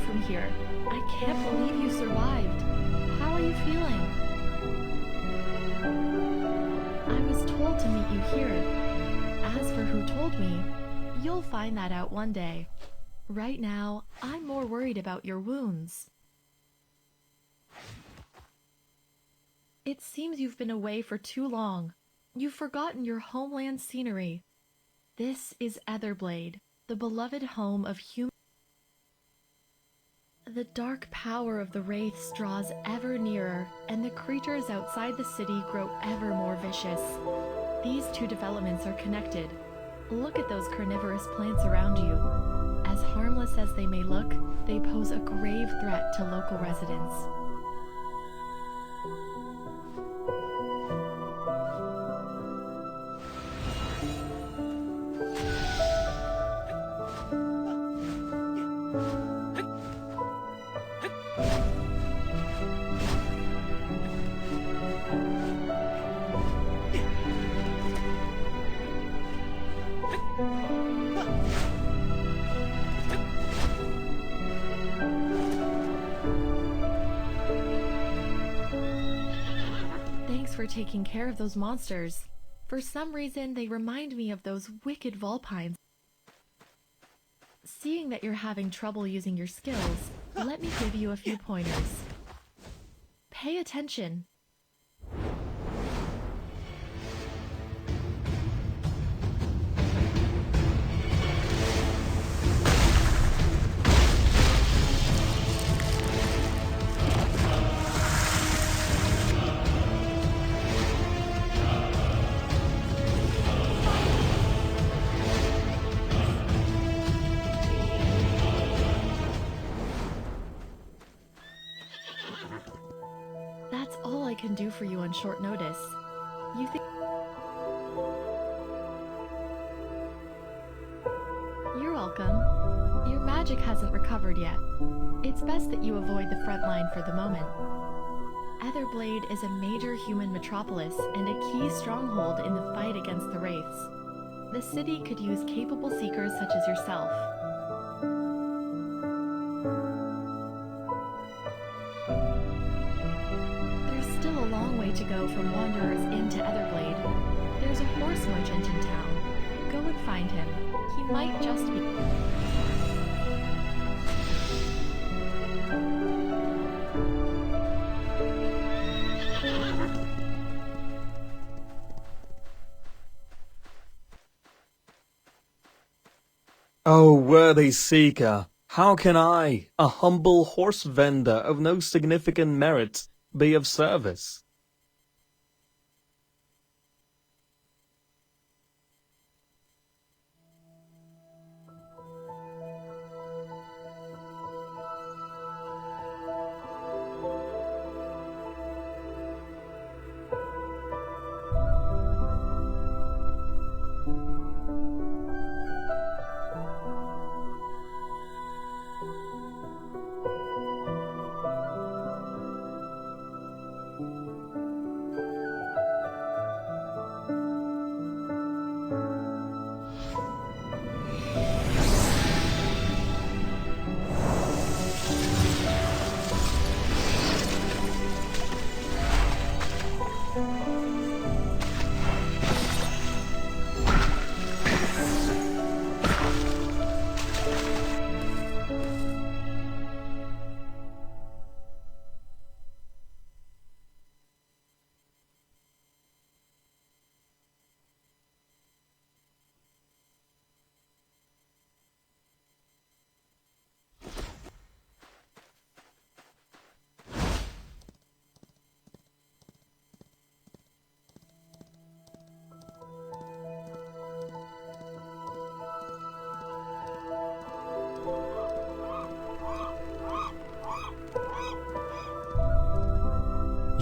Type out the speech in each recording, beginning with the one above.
from here. I can't believe you survived. How are you feeling? I was told to meet you here. As for who told me, you'll find that out one day. Right now, I'm more worried about your wounds. It seems you've been away for too long. You've forgotten your homeland scenery. This is Etherblade, the beloved home of humans. The dark power of the wraiths draws ever nearer, and the creatures outside the city grow ever more vicious. These two developments are connected. Look at those carnivorous plants around you. As harmless as they may look, they pose a grave threat to local residents. For taking care of those monsters. For some reason, they remind me of those wicked Vulpines. Seeing that you're having trouble using your skills, let me give you a few pointers. Pay attention. That's all I can do for you on short notice. You think... You're welcome. Your magic hasn't recovered yet. It's best that you avoid the front line for the moment. Etherblade is a major human metropolis and a key stronghold in the fight against the wraiths. The city could use capable seekers such as yourself. A long way to go from Wanderers into Etherblade. There's a horse merchant in town. Go and find him. He might just be... Oh, worthy seeker, how can I, a humble horse vendor of no significant merit, be of service?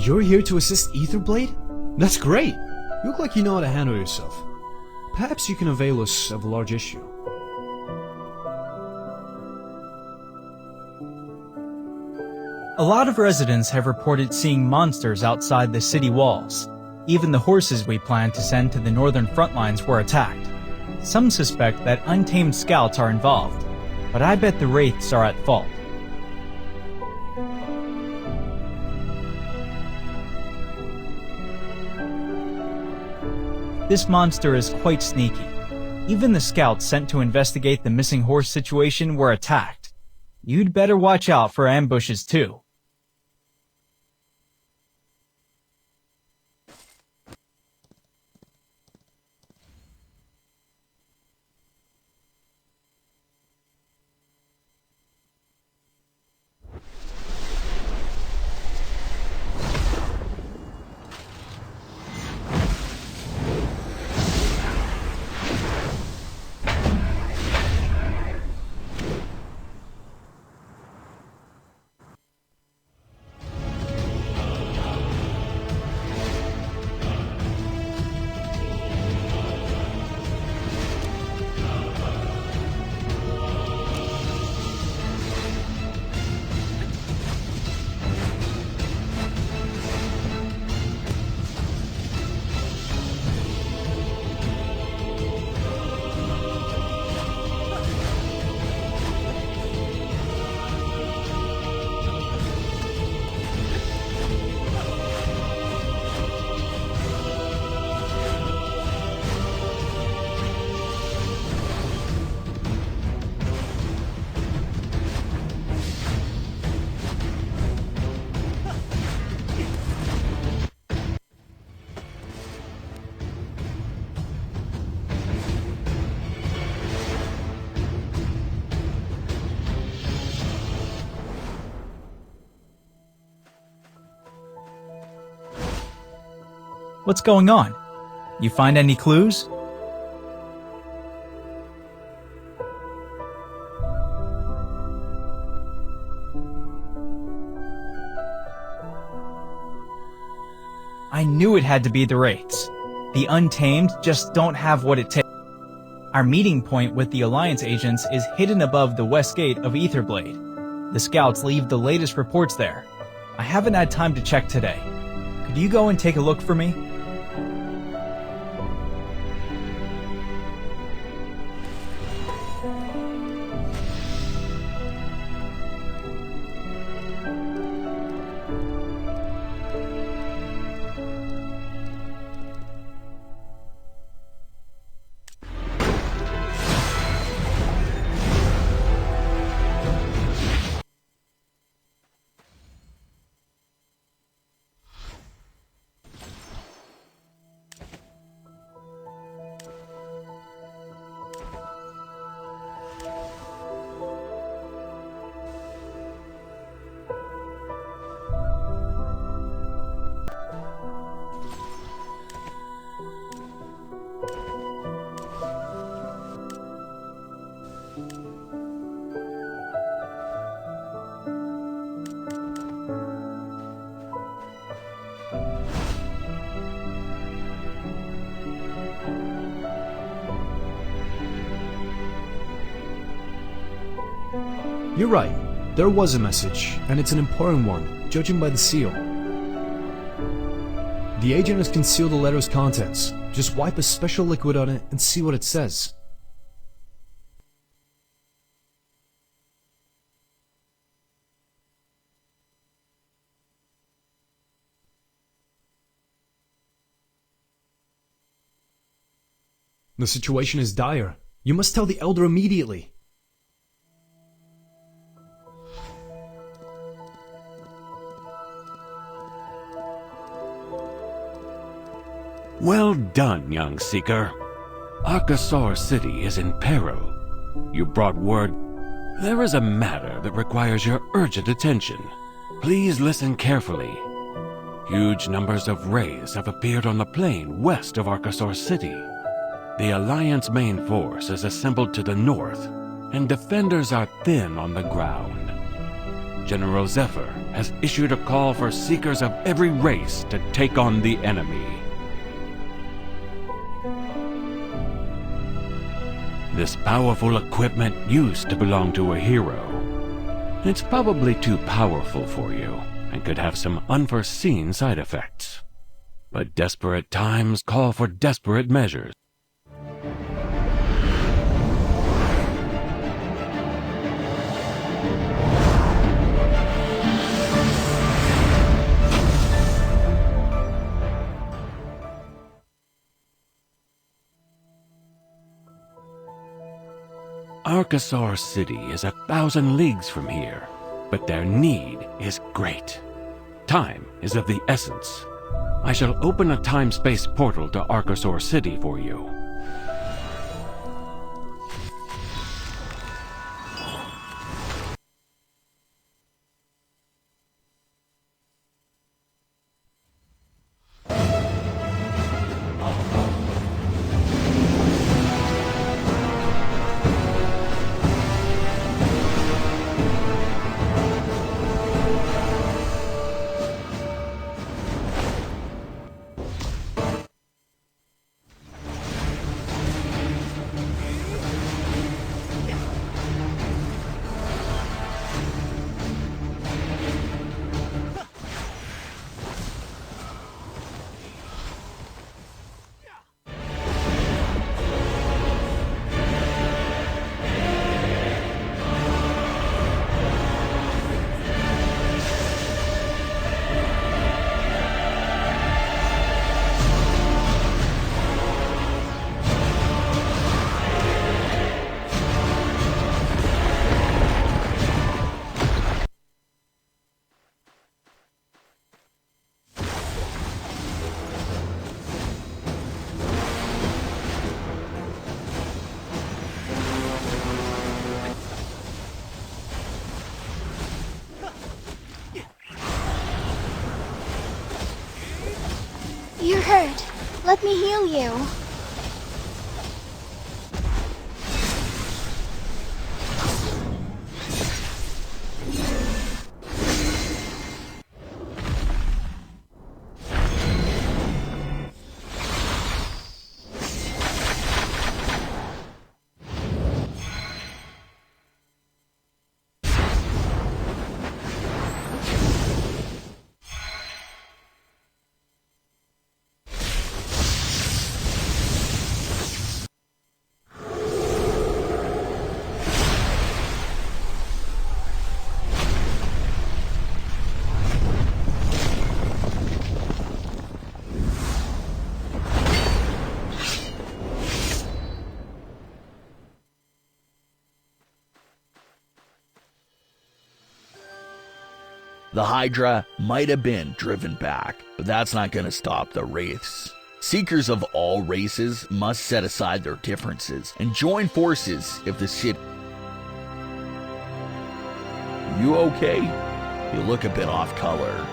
You're here to assist Etherblade? That's great! You look like you know how to handle yourself. Perhaps you can avail us of a large issue. A lot of residents have reported seeing monsters outside the city walls. Even the horses we planned to send to the northern front lines were attacked. Some suspect that untamed scouts are involved, but I bet the wraiths are at fault. This monster is quite sneaky. Even the scouts sent to investigate the missing horse situation were attacked. You'd better watch out for ambushes too. What's going on? You find any clues? I knew it had to be the Wraiths. The Untamed just don't have what it takes. Our meeting point with the Alliance agents is hidden above the west gate of Aetherblade. The scouts leave the latest reports there. I haven't had time to check today. Could you go and take a look for me? You're right. There was a message, and it's an important one, judging by the seal. The agent has concealed the letter's contents. Just wipe a special liquid on it and see what it says. The situation is dire. You must tell the Elder immediately. Well done, young seeker. Archosaur City is in peril. You brought word. There is a matter that requires your urgent attention. Please listen carefully. Huge numbers of wraiths have appeared on the plain west of Archosaur City. The Alliance main force is assembled to the north, and defenders are thin on the ground. General Zephyr has issued a call for seekers of every race to take on the enemy. This powerful equipment used to belong to a hero. It's probably too powerful for you and could have some unforeseen side effects. But desperate times call for desperate measures. Archosaur City is 1,000 leagues from here, but their need is great. Time is of the essence. I shall open a time-space portal to Archosaur City for you. You're hurt. Let me heal you. The Hydra might have been driven back, but that's not going to stop the Wraiths. Seekers of all races must set aside their differences and join forces if the city... You okay? You look a bit off color.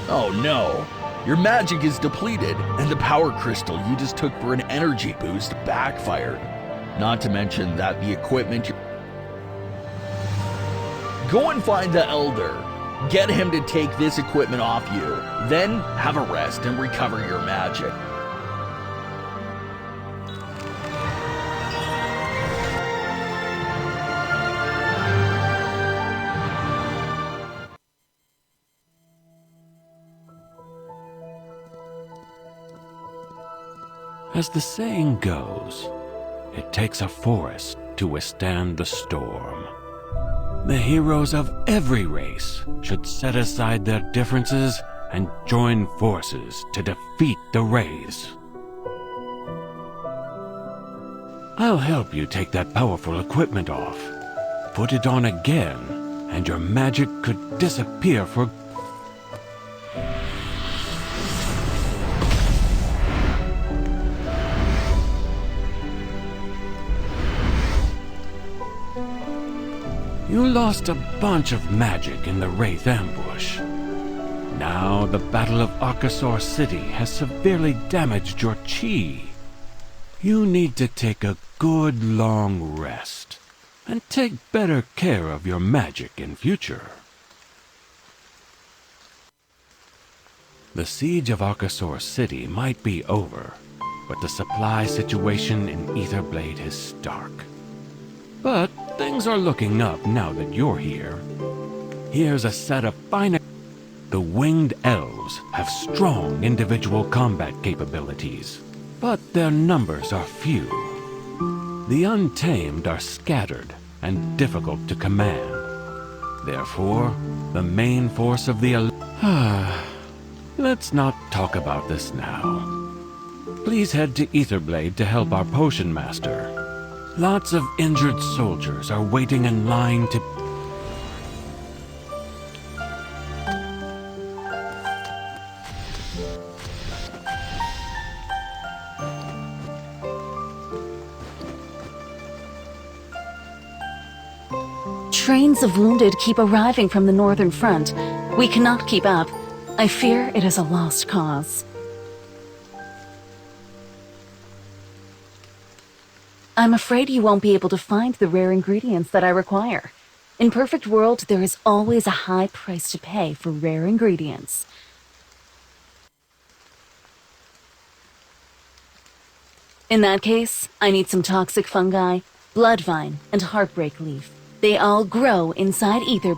Oh no! Your magic is depleted, and the power crystal you just took for an energy boost backfired. Not to mention that the equipment... Go and find the Elder. Get him to take this equipment off you. Then have a rest and recover your magic. As the saying goes, it takes a forest to withstand the storm. The heroes of every race should set aside their differences and join forces to defeat the Wraiths. I'll help you take that powerful equipment off. Put it on again, and your magic could disappear for... You lost a bunch of magic in the Wraith ambush. Now the Battle of Archosaur City has severely damaged your chi. You need to take a good long rest and take better care of your magic in future. The siege of Archosaur City might be over, but the supply situation in Aetherblade is stark. But things are looking up now that you're here. Here's a set of fine... The winged elves have strong individual combat capabilities, but their numbers are few. The untamed are scattered and difficult to command. Therefore, the main force of the... Let's not talk about this now. Please head to Etherblade to help our potion master. Lots of injured soldiers are waiting in line to... Trains of wounded keep arriving from the northern front. We cannot keep up. I fear it is a lost cause. I'm afraid you won't be able to find the rare ingredients that I require. In Perfect World, there is always a high price to pay for rare ingredients. In that case, I need some toxic fungi, bloodvine, and heartbreak leaf. They all grow inside ether.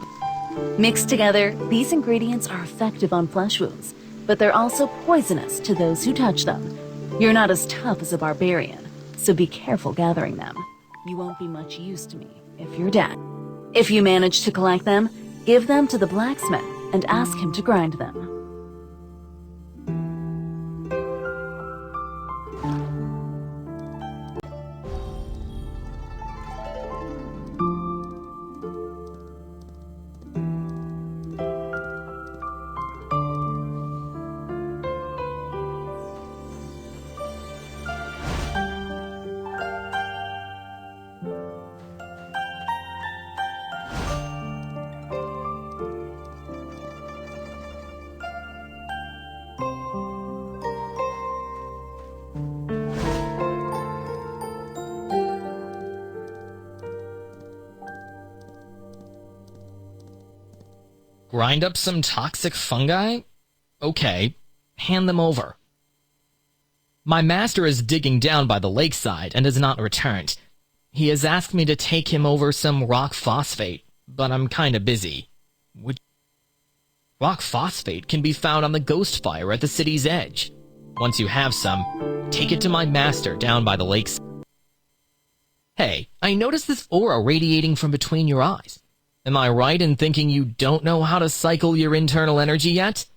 Mixed together, these ingredients are effective on flesh wounds, but they're also poisonous to those who touch them. You're not as tough as a barbarian, so be careful gathering them. You won't be much use to me if you're dead. If you manage to collect them, give them to the blacksmith and ask him to grind them. Grind up some toxic fungi? Okay, hand them over. My master is digging down by the lakeside and has not returned. He has asked me to take him over some rock phosphate, but I'm kinda busy. Rock phosphate can be found on the ghost fire at the city's edge. Once you have some, take it to my master down by the lakes. Hey, I noticed this aura radiating from between your eyes. Am I right in thinking you don't know how to cycle your internal energy yet?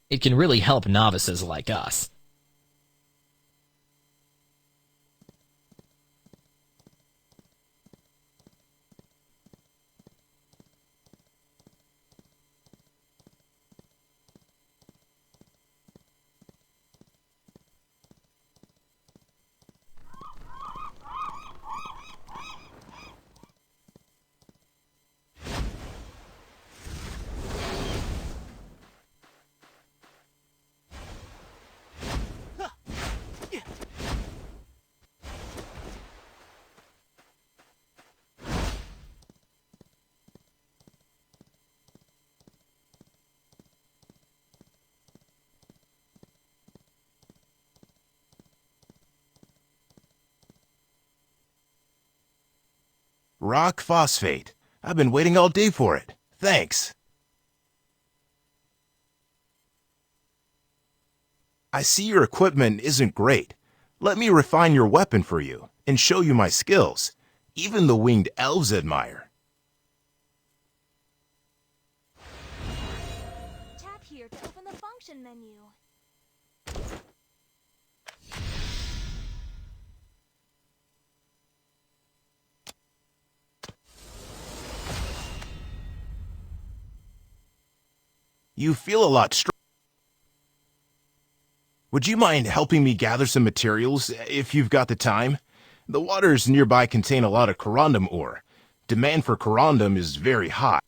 It can really help novices like us. Rock phosphate. I've been waiting all day for it. Thanks. I see your equipment isn't great. Let me refine your weapon for you and show you my skills. Even the winged elves admire. Tap here to open the function menu. You feel a lot stronger. Would you mind helping me gather some materials, if you've got the time? The waters nearby contain a lot of corundum ore. Demand for corundum is very high.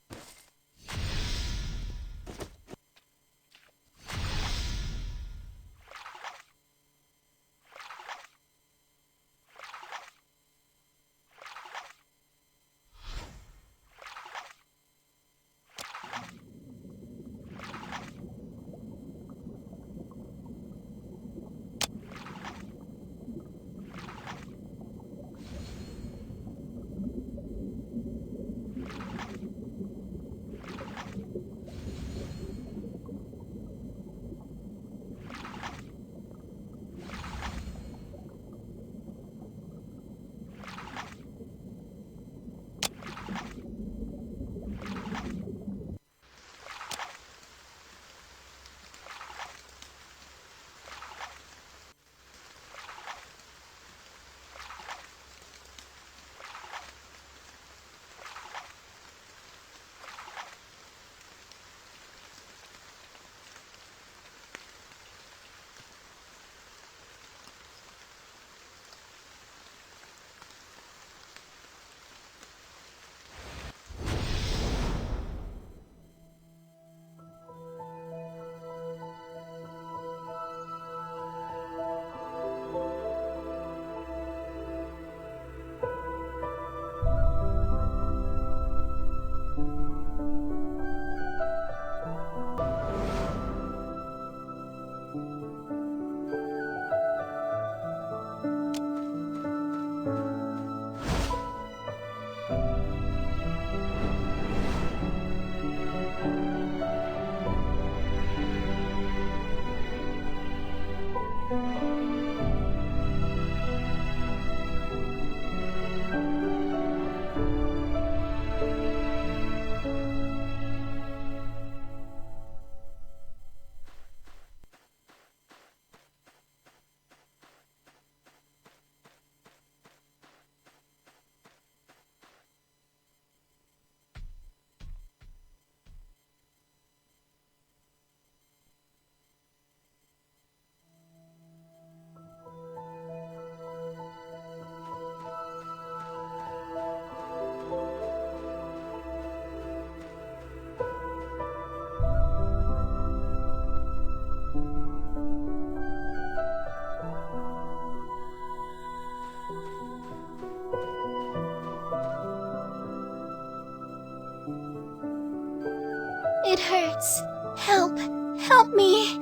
It hurts. Help. Help me.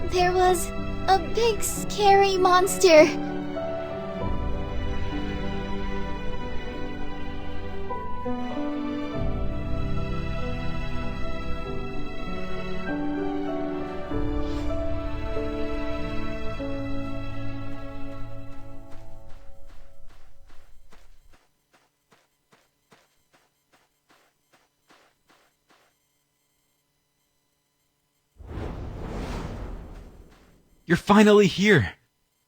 There was a big, scary monster. You're finally here!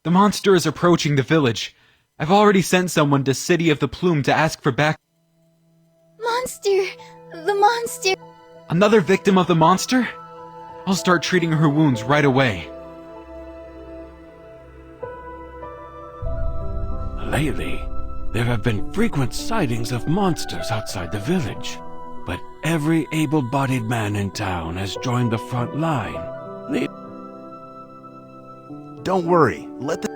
The monster is approaching the village. I've already sent someone to City of the Plume to ask for back— Monster! The monster! Another victim of the monster? I'll start treating her wounds right away. Lately, there have been frequent sightings of monsters outside the village, but every able-bodied man in town has joined the front line. Don't worry, let the...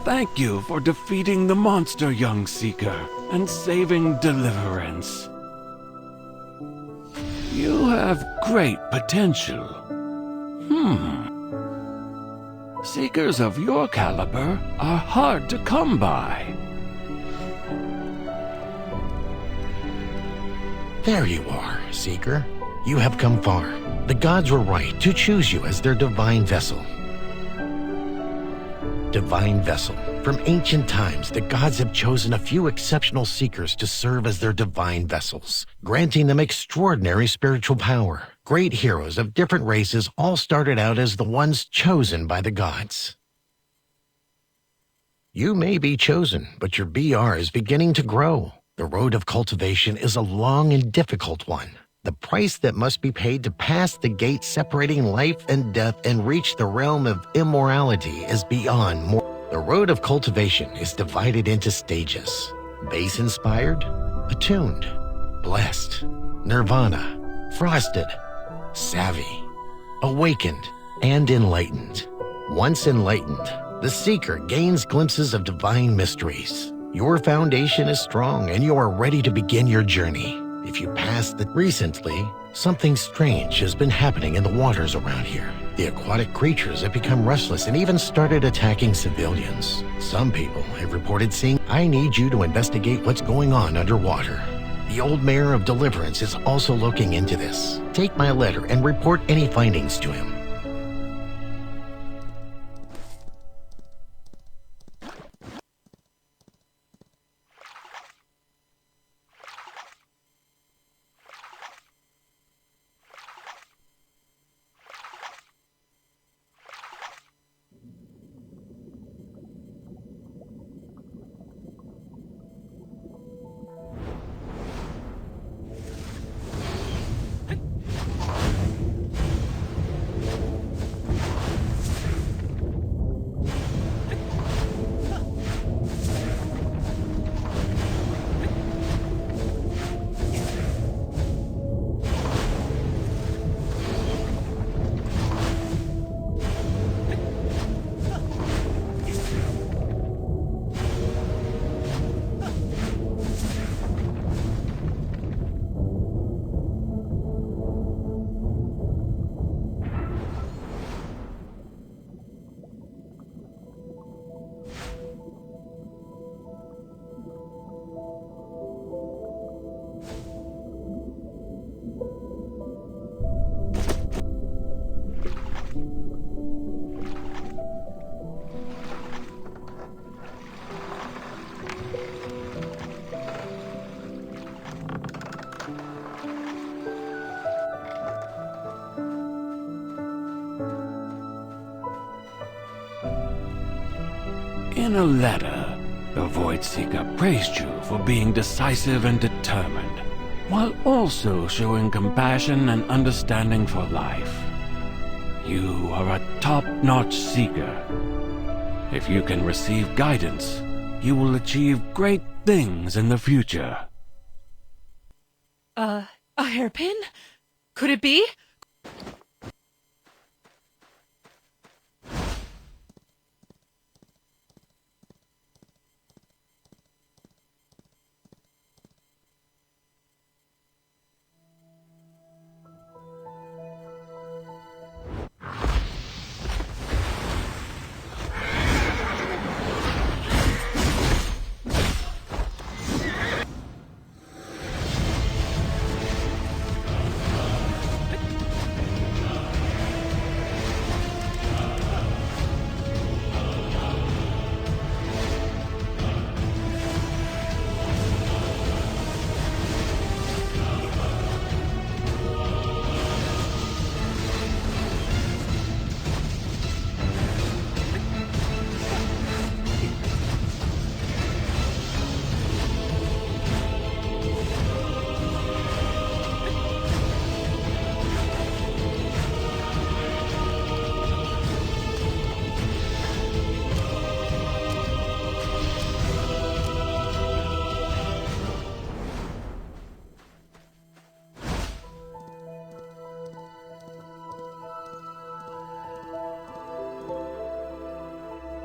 Thank you for defeating the monster, young seeker, and saving Deliverance. You have great potential. Seekers of your caliber are hard to come by. There you are, Seeker. You have come far. The gods were right to choose you as their divine vessel. Divine vessel. From ancient times, the gods have chosen a few exceptional seekers to serve as their divine vessels, granting them extraordinary spiritual power. Great heroes of different races all started out as the ones chosen by the gods. You may be chosen, but your BR is beginning to grow. The road of cultivation is a long and difficult one. The price that must be paid to pass the gate separating life and death and reach the realm of immorality is beyond more. The road of cultivation is divided into stages. Base-inspired, attuned, blessed, nirvana, frosted, savvy, awakened, and enlightened. Once enlightened, the seeker gains glimpses of divine mysteries. Your foundation is strong and you are ready to begin your journey. If you pass the... Recently, something strange has been happening in the waters around here. The aquatic creatures have become restless and even started attacking civilians. Some people have reported seeing... I need you to investigate what's going on underwater. The old mayor of Deliverance is also looking into this. Take my letter and report any findings to him. In a letter, the Void Seeker praised you for being decisive and determined, while also showing compassion and understanding for life. You are a top-notch seeker. If you can receive guidance, you will achieve great things in the future. A hairpin? Could it be?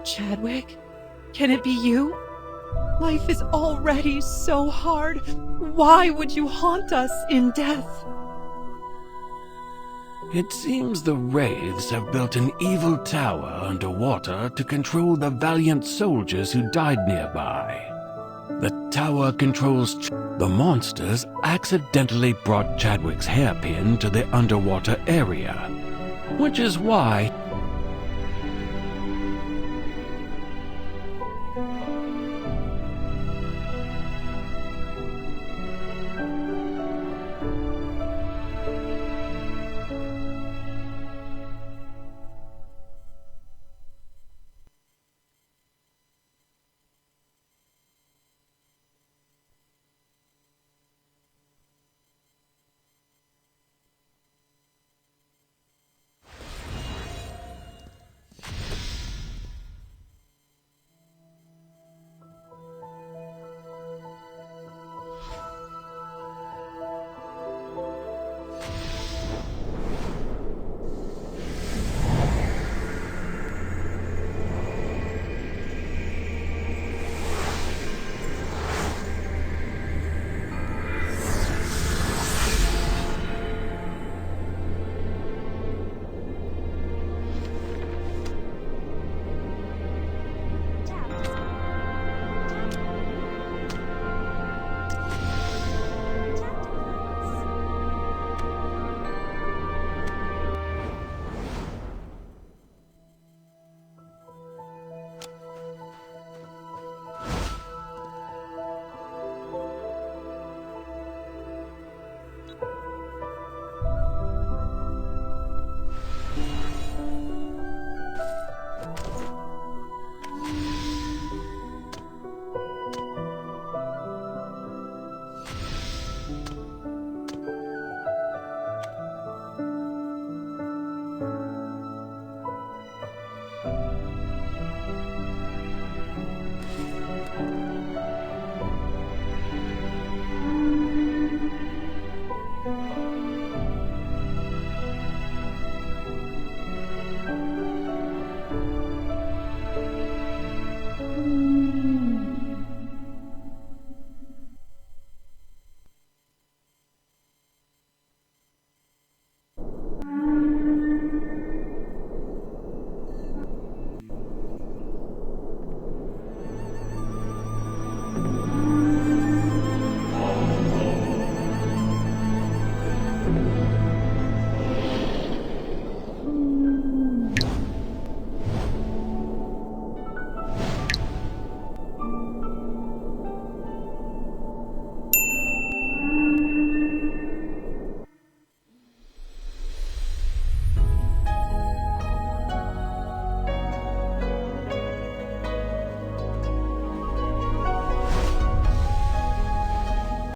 Chadwick? Can it be you? Life is already so hard. Why would you haunt us in death? It seems the Wraiths have built an evil tower underwater to control the valiant soldiers who died nearby. The tower controls the monsters accidentally brought Chadwick's hairpin to the underwater area, which is why